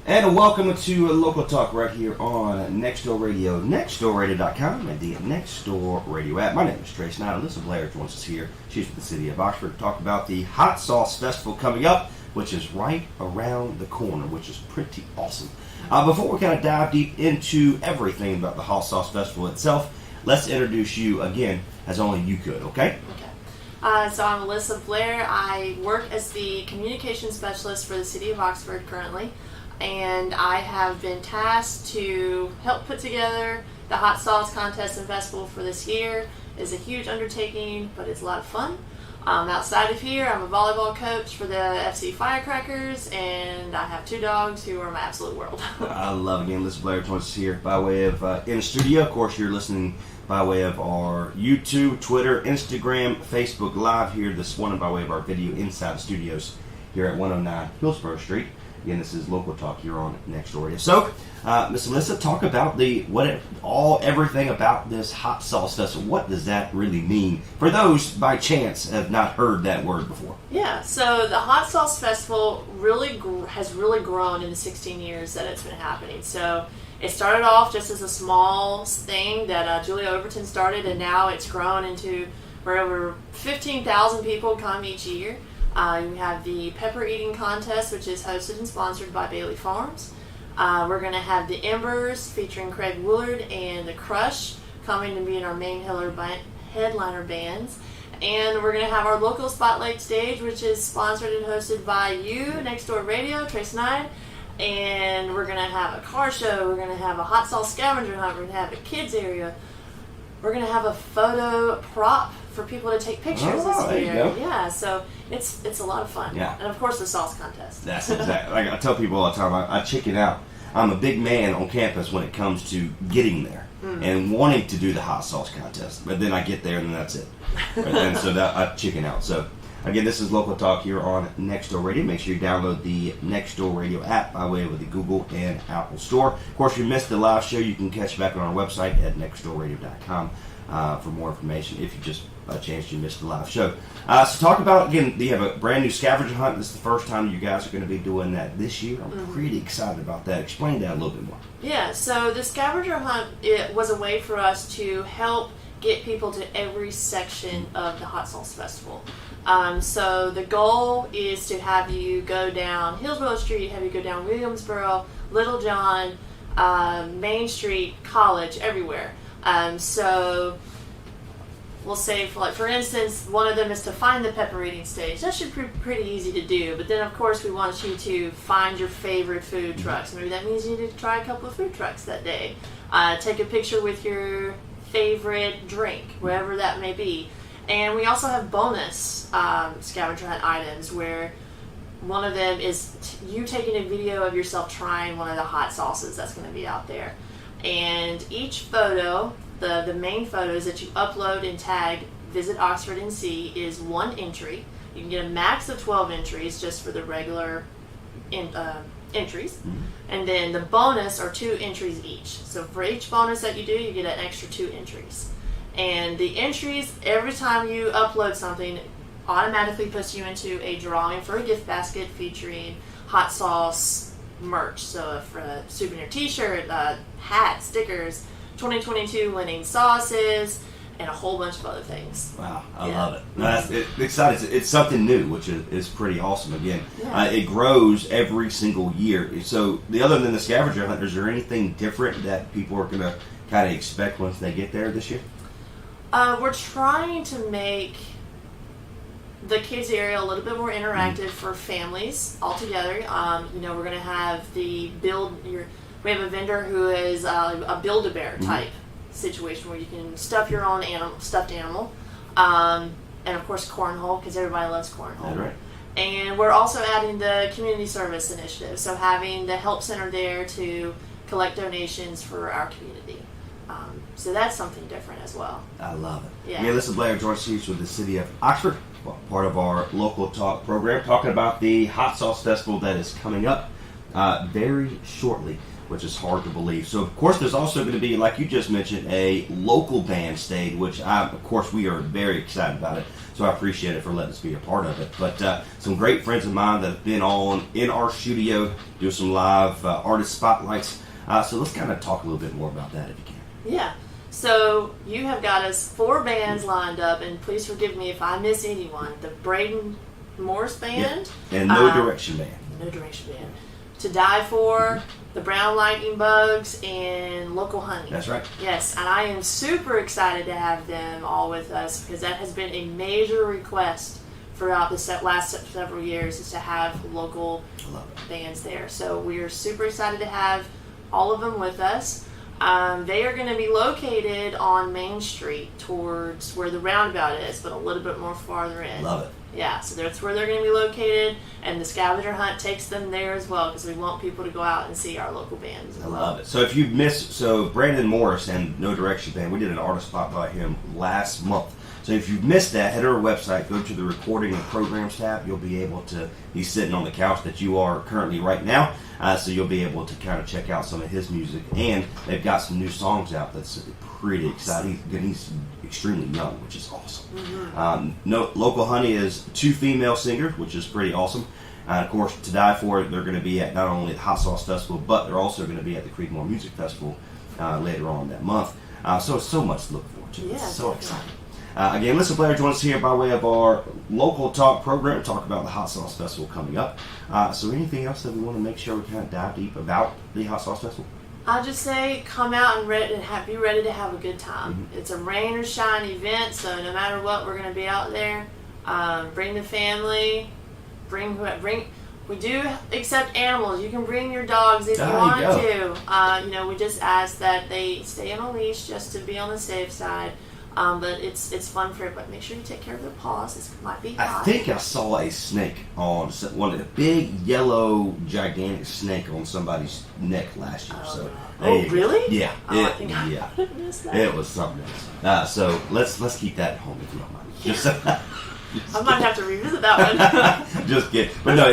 And welcome to Local Talk right here on Nextdoor Radio, nextdoorradio.com, and the Nextdoor Radio app. My name is Trace Knight. Alyssa Blair joins us here. She's with the city of Oxford to talk about the Hot Sauce Festival coming up, which is right around the corner, which is pretty awesome. Before we kind of dive deep into everything about the Hot Sauce Festival itself, let's introduce you again as only you could, okay? So I'm Alyssa Blair. I work as the communication specialist for the city of Oxford currently. And I have been tasked to help put together the Hot Sauce Contest and Festival for this year. It's a huge undertaking, but it's a lot of fun. Outside of here, I'm a volleyball coach for the FC Firecrackers, and I have 2 dogs who are my absolute world. I love it. Again, Alyssa Blair joins us here by way of in the studio. Of course, you're listening by way of our YouTube, Twitter, Instagram, Facebook Live here this morning by way of our video inside the studios here at 109 Hillsborough Street. Again, this is Local Talk here on Nextdoor Radio. So, Miss Alyssa, talk about everything about this Hot Sauce Festival. What does that really mean for those by chance have not heard that word before? Yeah, so the Hot Sauce Festival has really grown in the 16 years that it's been happening. So it started off just as a small thing that Julia Overton started, and now it's grown into where over 15,000 people come each year. We have the pepper eating contest, which is hosted and sponsored by Bailey Farms. We're going to have the Embers featuring Craig Woolard and the Crush coming to be in our main headliner bands. And we're going to have our local spotlight stage, which is sponsored and hosted by you, Nextdoor Radio, Trace Knight. And we're going to have a car show. We're going to have a hot sauce scavenger hunt. We're going to have a kids area. We're going to have a photo prop for people to take pictures this year. Yeah, so it's a lot of fun. Yeah. And of course the sauce contest. That's exactly. Like I tell people all the time, I chicken out. I'm a big man on campus when it comes to getting there and wanting to do the hot sauce contest. But then I get there and then that's it. And so that I chicken out. So again, this is Local Talk here on Nextdoor Radio. Make sure you download the Nextdoor Radio app by way of the Google and Apple Store. Of course, if you missed the live show, you can catch back on our website at nextdoorradio.com for more information if you just by chance you missed the live show. So talk about, again, you have a brand new scavenger hunt. This is the first time you guys are going to be doing that this year. I'm pretty excited about that. Explain that a little bit more. Yeah, so the scavenger hunt, it was a way for us to help get people to every section of the Hot Sauce Festival. So the goal is to have you go down Hillsborough Street, have you go down Williamsboro, Little John, Main Street, College, everywhere. So we'll say, for instance, one of them is to find the pepper eating stage. That should be pretty easy to do. But then, of course, we want you to find your favorite food trucks. Maybe that means you need to try a couple of food trucks that day. Take a picture with your favorite drink, wherever that may be. And we also have bonus scavenger hunt items where one of them is you taking a video of yourself trying one of the hot sauces that's going to be out there. And each photo, the main photos that you upload and tag Visit Oxford and See is 1 entry. You can get a max of 12 entries just for the regular entries. And then the bonus are 2 entries each. So for each bonus that you do, you get an extra 2 entries. And the entries, every time you upload something, automatically puts you into a drawing for a gift basket featuring hot sauce merch. So for a souvenir t-shirt, hat, stickers, 2022 winning sauces, and a whole bunch of other things. Wow, I love it. That's exciting. It's something new, which is pretty awesome. Again, it grows every single year. So other than the scavenger hunt, is there anything different that people are going to kind of expect once they get there this year? We're trying to make the kids area a little bit more interactive for families altogether. We're going to have we have a vendor who is a Build-A-Bear type situation where you can stuff your own stuffed animal. And of course cornhole, because everybody loves cornhole. That's right. And we're also adding the community service initiative, so having the help center there to collect donations for our community. So that's something different as well. I love it. Yeah. Alyssa Blair, George Sears with the City of Oxford, part of our Local Talk program, talking about the Hot Sauce Festival that is coming up very shortly. which is hard to believe. So, of course, there's also going to be, like you just mentioned, a local band stage, which, of course, we are very excited about it. So I appreciate it for letting us be a part of it. But some great friends of mine that have been on in our studio, do some live artist spotlights. So let's kind of talk a little bit more about that if you can. Yeah. So you have got us 4 bands lined up, and please forgive me if I miss anyone. The Braden Morris Band. Yeah. And No Direction Band. No Direction Band. To Die For, the Brown Lightning Bugs, and Local Honey. That's right. Yes, and I am super excited to have them all with us because that has been a major request throughout the last several years is to have local bands there. So we are super excited to have all of them with us. They are going to be located on Main Street towards where the roundabout is, but a little bit more farther in. Love it. Yeah, so that's where they're going to be located, and the scavenger hunt takes them there as well because we want people to go out and see our local bands. I love it. So if you've missed, Brandon Morris and No Direction Band, we did an artist spot by him last month. So if you've missed that, head to our website, go to the recording and programs tab. You'll be able to, he's sitting on the couch that you are currently right now. So you'll be able to kind of check out some of his music. And they've got some new songs out that's pretty exciting. He's extremely young, which is awesome. Mm-hmm. Local Honey is 2 female singers, which is pretty awesome. Of course, To Die For, they're going to be at not only the Hot Sauce Festival, but they're also going to be at the Creekmore Music Festival later on that month. So it's so much to look forward to. Yeah, it's so exciting. Again, Alyssa Blair joins us here by way of our local talk program, talk about the Hot Sauce Festival coming up. So anything else that we want to make sure we kind of dive deep about the Hot Sauce Festival? I'll just say come out and be ready to have a good time. Mm-hmm. It's a rain or shine event, so no matter what, we're going to be out there. Bring the family. We do accept animals. You can bring your dogs if you want to. We just ask that they stay on a leash just to be on the safe side. But it's fun for everybody. Make sure you take care of their paws. It might be hot. I think I saw a snake on one of the big yellow gigantic snake on somebody's neck last year. Really? Yeah. I think I missed that. It was something else. So let's keep that at home if you don't mind. Yeah. I might have to revisit that one. Just kidding. But no,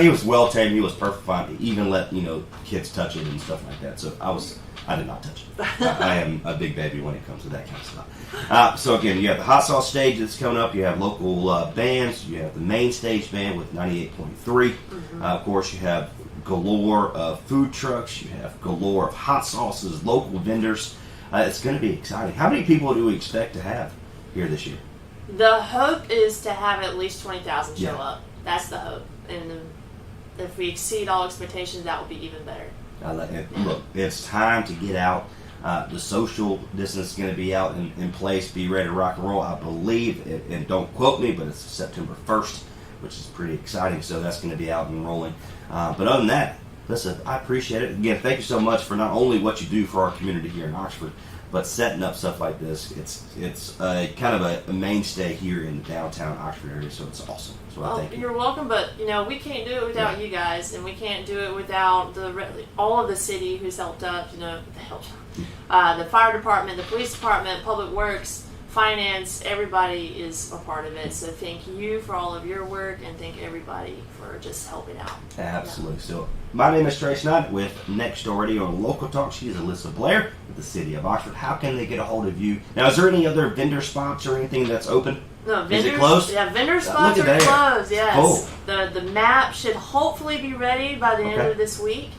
he was well tamed. He was perfect fine. He even let kids touch it and stuff like that. So I did not touch it. I am a big baby when it comes to that kind of stuff. So again, you have the Hot Sauce stage that's coming up. You have local bands. You have the main stage band with 98.3. Mm-hmm. Of course, you have galore of food trucks. You have galore of hot sauces, local vendors. It's going to be exciting. How many people do we expect to have here this year? The hope is to have at least 20,000 show up. That's the hope. And if we exceed all expectations, that will be even better. Look, it's time to get out. The social distance is going to be out in place. Be ready to rock and roll. I believe, and don't quote me, but it's September 1st, which is pretty exciting. So that's going to be out and rolling. But other than that, listen, I appreciate it. Again, thank you so much for not only what you do for our community here in Oxford, but setting up stuff like this. It's kind of a mainstay here in the downtown Oxford area, so it's awesome. So I thank you. You're welcome, but we can't do it without you guys, and we can't do it without all of the city who's helped up. The fire department, the police department, public works, finance. Everybody is a part of it. So thank you for all of your work, and thank everybody for just helping out. Absolutely. So my name is Trace Knight with Next Door Radio on Local Talk. She is Alyssa Blair with the City of Oxford. How can they get a hold of you? Now, is there any other vendor spots or anything that's open? No, vendors, is it closed? Yeah, vendor spots are closed, yes. Cool. The map should hopefully be ready by the end of this week.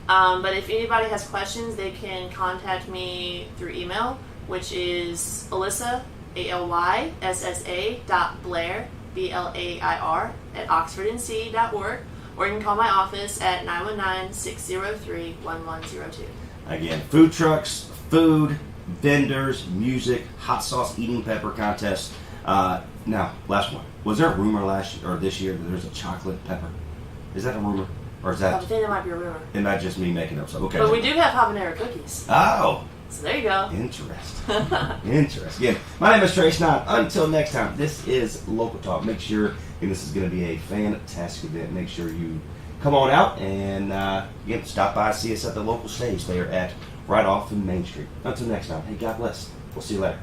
But if anybody has questions, they can contact me through email, which is Alyssa, ALYSSA.Blair, BLAIR, at oxfordnc.org. Or you can call my office at 919-603-1102. Again, food trucks, food, vendors, music, hot sauce eating pepper contest. Now, last one. Was there a rumor last year or this year that there's a chocolate pepper? Is that a rumor? Or is that... I think that might be a rumor. It might just me making up something. Okay. But we do have habanero cookies. Oh! So there you go. Interesting. Interesting. Again, my name is Trace Knight. Until next time, this is Local Talk. Make sure, and this is going to be a fantastic event, make sure you come on out and again, stop by and see us at the local stage there at right off of Main Street. Until next time, hey, God bless. We'll see you later.